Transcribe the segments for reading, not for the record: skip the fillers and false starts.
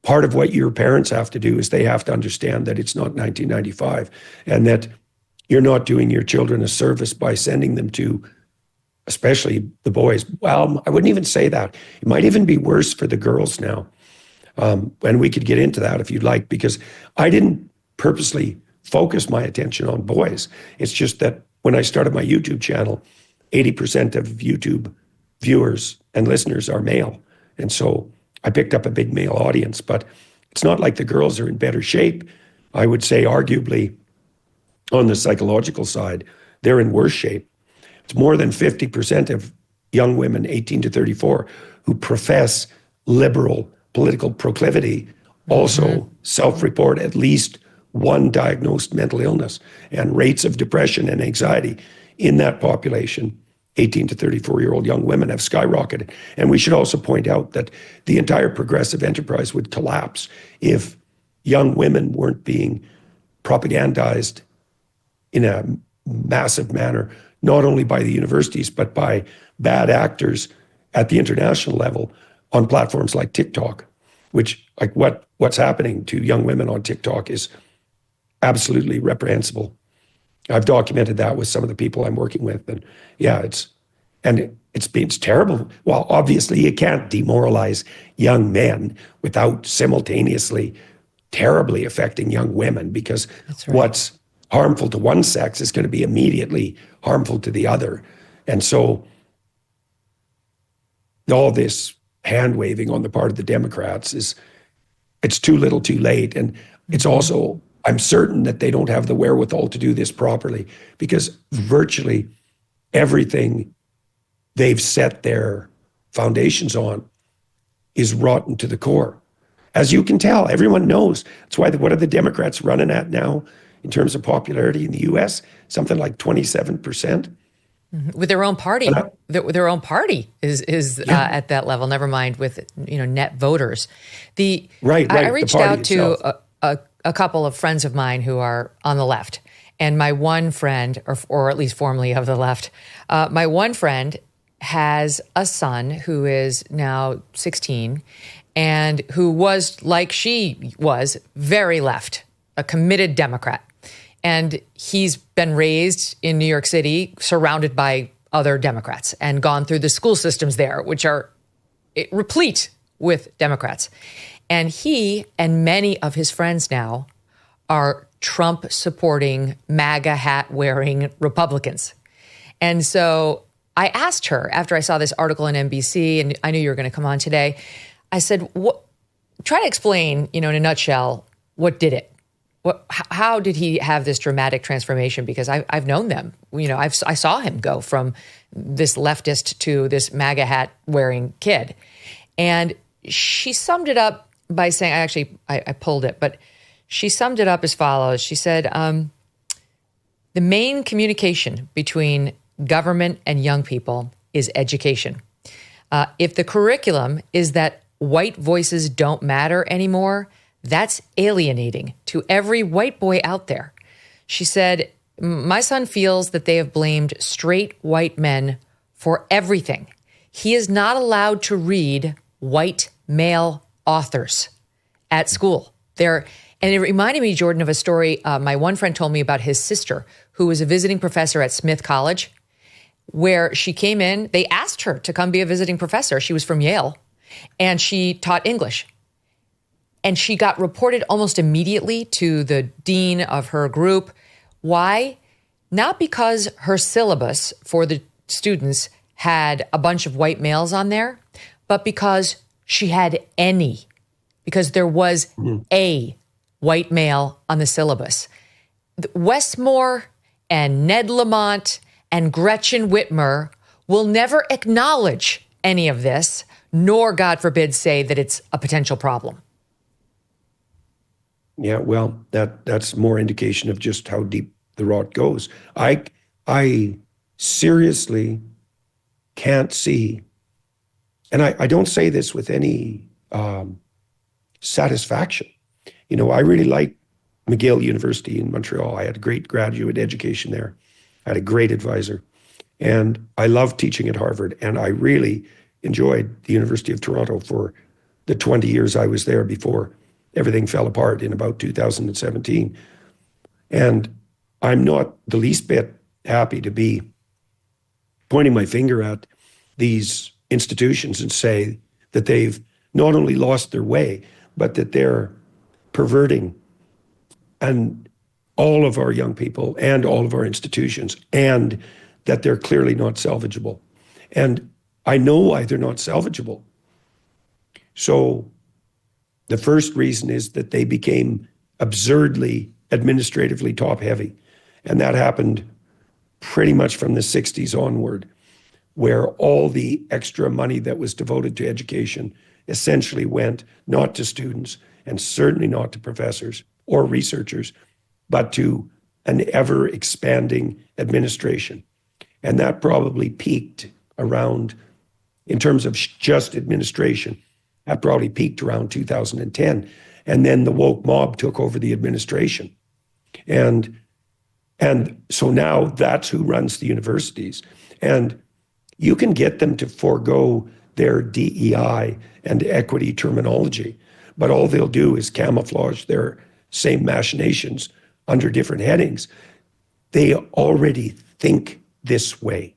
part of what your parents have to do is they have to understand that it's not 1995 and that you're not doing your children a service by sending them to, especially the boys. Well, I wouldn't even say that. It might even be worse for the girls now. And we could get into that if you'd like, because I didn't purposely focus my attention on boys. It's just that when I started my YouTube channel, 80% of YouTube viewers and listeners are male. And so I picked up a big male audience, but it's not like the girls are in better shape. I would say arguably on the psychological side, they're in worse shape. It's more than 50% of young women, 18 to 34, who profess liberal political proclivity also self-report at least one diagnosed mental illness, and rates of depression and anxiety in that population, 18 to 34-year-old young women, have skyrocketed. And we should also point out that the entire progressive enterprise would collapse if young women weren't being propagandized in a massive manner, not only by the universities, but by bad actors at the international level on platforms like TikTok, which, like what's happening to young women on TikTok is absolutely reprehensible. I've documented that with some of the people I'm working with, and yeah, it's terrible. Well, obviously you can't demoralize young men without simultaneously terribly affecting young women, because what's harmful to one sex is going to be immediately harmful to the other. And so all this hand waving on the part of the Democrats it's too little too late. And it's also, I'm certain that they don't have the wherewithal to do this properly, because virtually everything they've set their foundations on is rotten to the core. As you can tell, everyone knows. That's why what are the Democrats running at now in terms of popularity in the US? Something like 27%. With their own party. Their own party is at that level, never mind with net voters. I reached out to a couple of friends of mine who are on the left. And my one friend, or at least formerly of the left, my one friend has a son who is now 16 and who was, like she was, very left, a committed Democrat. And he's been raised in New York City, surrounded by other Democrats, and gone through the school systems there, which are replete with Democrats. And he and many of his friends now are Trump-supporting, MAGA hat-wearing Republicans. And so I asked her, after I saw this article in NBC, and I knew you were going to come on today, I said, try to explain, in a nutshell, what did it? How did he have this dramatic transformation? Because I've known them. I saw him go from this leftist to this MAGA hat wearing kid. And she summed it up by saying, I pulled it, but she summed it up as follows. She said, the main communication between government and young people is education. If the curriculum is that white voices don't matter anymore, that's alienating to every white boy out there. She said, my son feels that they have blamed straight white men for everything. He is not allowed to read white male authors at school. And it reminded me, Jordan, of a story my one friend told me about his sister, who was a visiting professor at Smith College, where she came in. They asked her to come be a visiting professor. She was from Yale, and she taught English. And she got reported almost immediately to the dean of her group. Why? Not because her syllabus for the students had a bunch of white males on there, but because she had because there was a white male on the syllabus. Westmore and Ned Lamont and Gretchen Whitmer will never acknowledge any of this, nor, God forbid, say that it's a potential problem. Yeah, well, that's more indication of just how deep the rot goes. I seriously can't see, and I don't say this with any satisfaction. I really like McGill University in Montreal. I had a great graduate education there. I had a great advisor. And I loved teaching at Harvard. And I really enjoyed the University of Toronto for the 20 years I was there before everything fell apart in about 2017. And I'm not the least bit happy to be pointing my finger at these institutions and say that they've not only lost their way, but that they're perverting and all of our young people and all of our institutions, and that they're clearly not salvageable. And I know why they're not salvageable. So the first reason is that they became absurdly administratively top-heavy. And that happened pretty much from the 60s onward, where all the extra money that was devoted to education essentially went not to students and certainly not to professors or researchers, but to an ever-expanding administration. And that probably peaked around, in terms of just administration, that probably peaked around 2010. And then the woke mob took over the administration. And so now that's who runs the universities. And you can get them to forego their DEI and equity terminology, but all they'll do is camouflage their same machinations under different headings. They already think this way.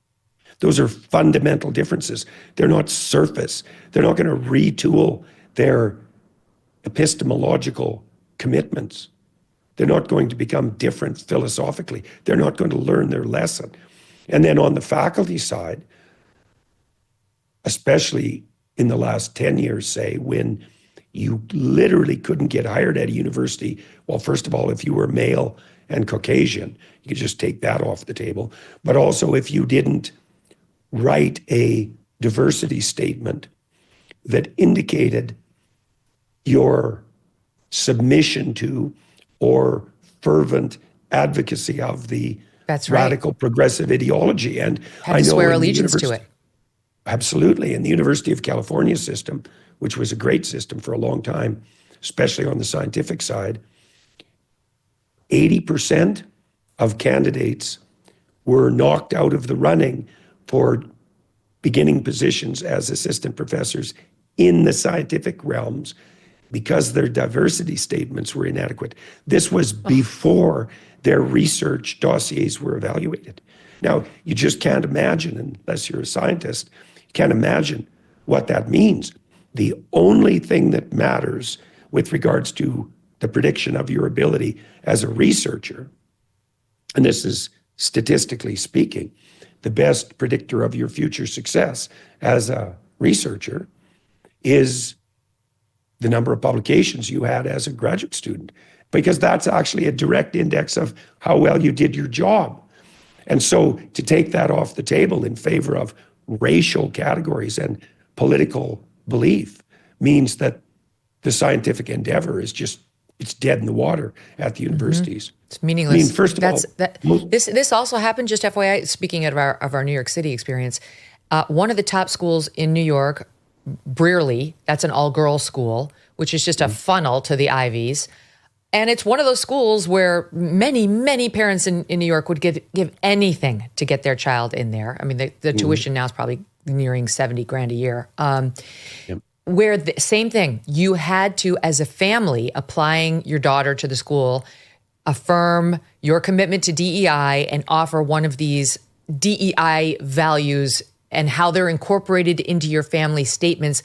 Those are fundamental differences. They're not surface. They're not going to retool their epistemological commitments. They're not going to become different philosophically. They're not going to learn their lesson. And then on the faculty side, especially in the last 10 years, say, when you literally couldn't get hired at a university, well, first of all, if you were male and Caucasian, you could just take that off the table. But also if you didn't write a diversity statement that indicated your submission to or fervent advocacy of the radical progressive ideology. And had to swear allegiance to it. Absolutely. In the University of California system, which was a great system for a long time, especially on the scientific side, 80% of candidates were knocked out of the running for beginning positions as assistant professors in the scientific realms because their diversity statements were inadequate. This was before their research dossiers were evaluated. Now, you just can't imagine, unless you're a scientist, you can't imagine what that means. The only thing that matters with regards to the prediction of your ability as a researcher, and this is statistically speaking, the best predictor of your future success as a researcher is the number of publications you had as a graduate student, because that's actually a direct index of how well you did your job. And so to take that off the table in favor of racial categories and political belief means that the scientific endeavor is just, it's dead in the water at the universities. It's meaningless. I mean, first of all, this also happened, just FYI, speaking of our New York City experience, one of the top schools in New York, Brearley, that's an all-girls school, which is just a funnel to the Ivies. And it's one of those schools where many, many parents in New York would give anything to get their child in there. I mean, the tuition now is probably nearing $70,000 a year. Where the same thing, you had to, as a family, applying your daughter to the school, affirm your commitment to DEI and offer one of these DEI values and how they're incorporated into your family statements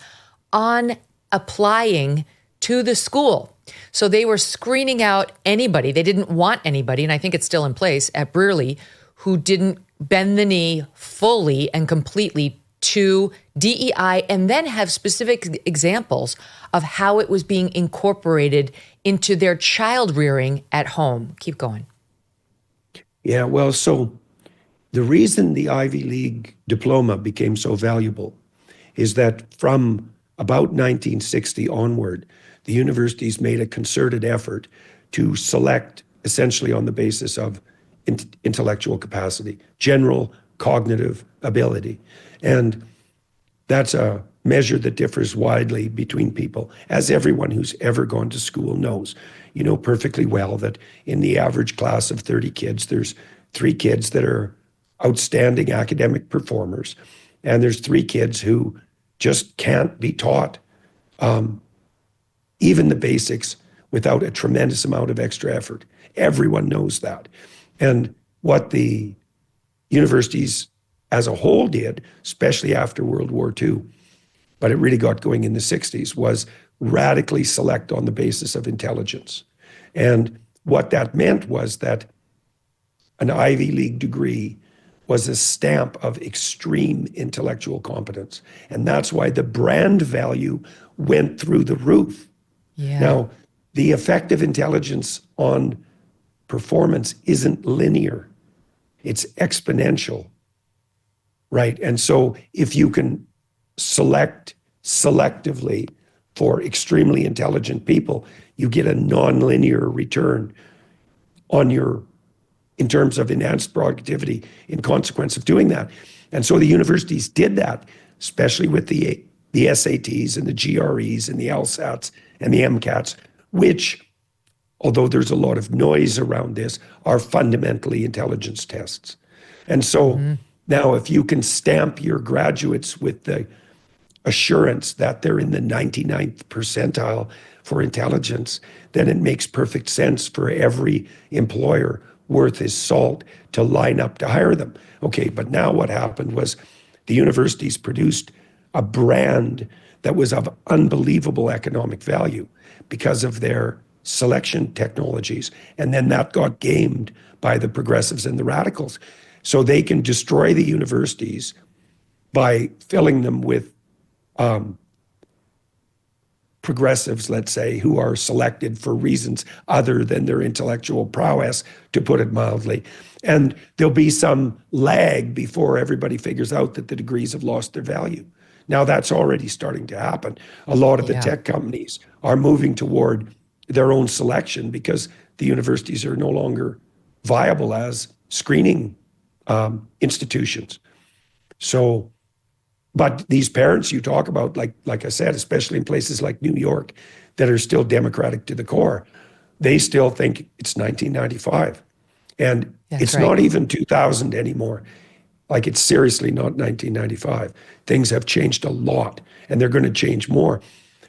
on applying to the school. So they were screening out anybody. They didn't want anybody, and I think it's still in place at Brearley, who didn't bend the knee fully and completely to DEI and then have specific examples of how it was being incorporated into their child rearing at home. Keep going. Yeah, well, so the reason the Ivy League diploma became so valuable is that from about 1960 onward, the universities made a concerted effort to select essentially on the basis of intellectual capacity, general cognitive ability. And that's a measure that differs widely between people, as everyone who's ever gone to school knows. You know perfectly well that in the average class of 30 kids, there's 3 kids that are outstanding academic performers, and there's 3 kids who just can't be taught even the basics, without a tremendous amount of extra effort. Everyone knows that. And what the universities as a whole did, especially after World War II, but it really got going in the 60s, was radically select on the basis of intelligence. And what that meant was that an Ivy League degree was a stamp of extreme intellectual competence. And that's why the brand value went through the roof. Yeah. Now, the effect of intelligence on performance isn't linear. It's exponential, right? And so if you can select selectively for extremely intelligent people, you get a nonlinear return on in terms of enhanced productivity in consequence of doing that. And so the universities did that, especially with the SATs and the GREs and the LSATs and the MCATs, which, although there's a lot of noise around this, are fundamentally intelligence tests. And so now if you can stamp your graduates with the assurance that they're in the 99th percentile for intelligence, then it makes perfect sense for every employer worth his salt to line up to hire them. Okay, but now what happened was the universities produced a brand that was of unbelievable economic value because of their selection technologies. And then that got gamed by the progressives and the radicals. So they can destroy the universities by filling them with progressives, let's say, who are selected for reasons other than their intellectual prowess, to put it mildly. And there'll be some lag before everybody figures out that the degrees have lost their value. Now that's already starting to happen. A lot of the tech companies are moving toward their own selection because the universities are no longer viable as screening institutions. So, but these parents you talk about, like I said, especially in places like New York that are still democratic to the core, they still think it's 1995. And it's not even 2000 anymore. Like, it's seriously not 1995. Things have changed a lot, and they're going to change more.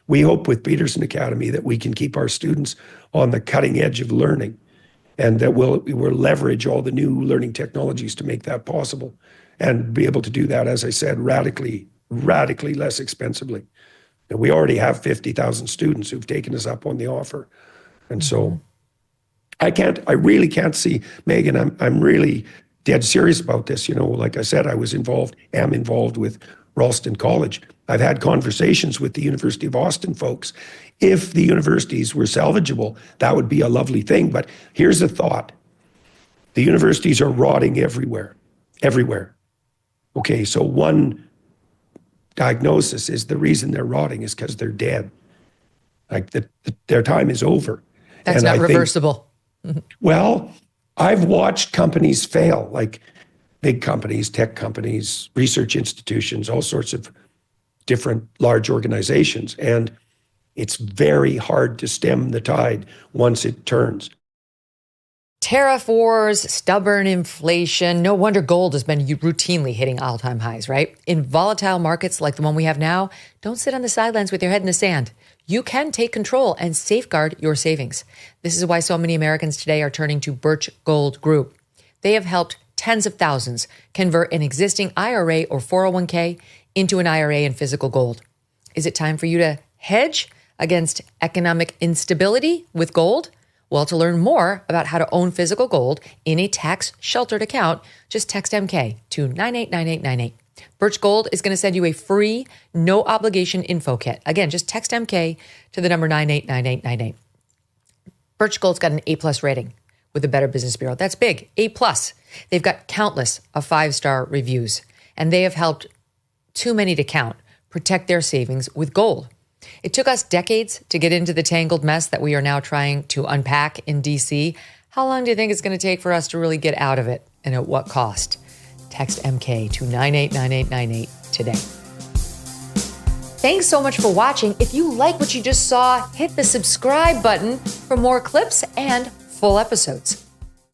We hope with Peterson Academy that we can keep our students on the cutting edge of learning, and that we'll leverage all the new learning technologies to make that possible, and be able to do that, as I said, radically less expensively. And we already have 50,000 students who've taken us up on the offer. And so I really can't see, Megyn, I'm really dead serious about this. You know, like I said, am involved with Ralston College. I've had conversations with the University of Austin folks. If the universities were salvageable, that would be a lovely thing. But here's a thought. The universities are rotting everywhere. Okay, so one diagnosis is the reason they're rotting is because they're dead. Like their time is over. That's not reversible. Well, I've watched companies fail, like big companies, tech companies, research institutions, all sorts of different large organizations. And it's very hard to stem the tide once it turns. Tariff wars, stubborn inflation. No wonder gold has been routinely hitting all-time highs, right? In volatile markets like the one we have now, don't sit on the sidelines with your head in the sand. You can take control and safeguard your savings. This is why so many Americans today are turning to Birch Gold Group. They have helped tens of thousands convert an existing IRA or 401k into an IRA in physical gold. Is it time for you to hedge against economic instability with gold? Well, to learn more about how to own physical gold in a tax-sheltered account, just text MK to 989898. Birch Gold is going to send you a free, no-obligation info kit. Again, just text MK to the number 989898. Birch Gold's got an A+ rating with the Better Business Bureau. That's big, A+. They've got countless of 5-star reviews, and they have helped, too many to count, protect their savings with gold. It took us decades to get into the tangled mess that we are now trying to unpack in DC. How long do you think it's going to take for us to really get out of it, and at what cost? Text MK to 989898 today. Thanks so much for watching. If you like what you just saw, hit the subscribe button for more clips and full episodes.